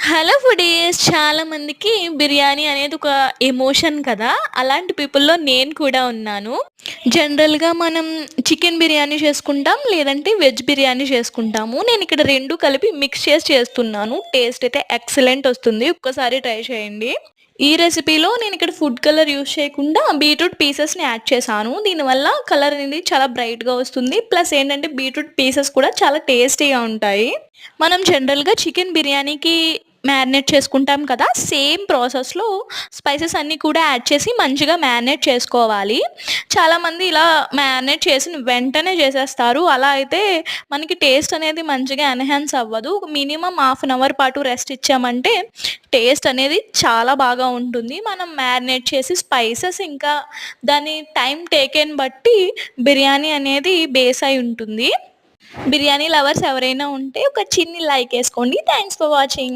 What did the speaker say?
Hello foodies! చాలా మందికి బిర్యానీ అనేది ఒక ఎమోషన్ కదా! అలాంటి పీపుల్‌లో నేను కూడా ఉన్నాను. జనరల్‌గా మనం చికెన్ బిర్యానీ చేసుకుంటాం. లేదంటే వెజ్ బిర్యానీ చేసుకుంటాము. నేనిక్కడ 2 కలిపి మిక్స్ చేసి చేస్తున్నాను. టేస్ట్ అయితే ఎక్సలెంట్ ఒస్తుంది. ఒక్కసారి ట్రై చేయండి. ఈ రెసిపీలో నేనిక్కడ ఫుడ్ కలర్ యూజ్ చేయకుండా బీట్రూట్ పీసెస్‌ని యాడ్ చేశాను. దీనివల్ల కలర్ అనేది చాలా బ్రైట్‌గా వస్తుంది. ప్లస్ ఏంటంటే బీట్రూట్ పీసెస్ కూడా చాలా టేస్టీగా ఉంటాయి. మనం జనరల్‌గా చికెన్ బిర్యానీకి మ్యారినేట్ చేసుకుంటాం కదా! సేమ్ ప్రాసెస్‌లో స్పైసెస్ అన్నీ కూడా యాడ్ చేసి మంచిగా మ్యారినేట్ చేసుకోవాలి. చాలామంది ఇలా మ్యారినేట్ చేసిన వెంటనే చేసేస్తారు. అలా అయితే మనకి టేస్ట్ అనేది మంచిగా ఎన్హాన్స్ అవ్వదు. మినిమమ్ హాఫ్ అన్ అవర్ పాటు రెస్ట్ ఇచ్చామంటే టేస్ట్ అనేది చాలా బాగా ఉంటుంది. మనం మ్యారినేట్ చేసి స్పైసెస్ ఇంకా దాని టైమ్ టేకెన్ బట్టి బిర్యానీ అనేది బేస్ అయి ఉంటుంది. బిర్యానీ లవర్స్ ఎవరైనా ఉంటే ఒక చిన్ని లైక్ ఏసుకోండి. Thanks for watching.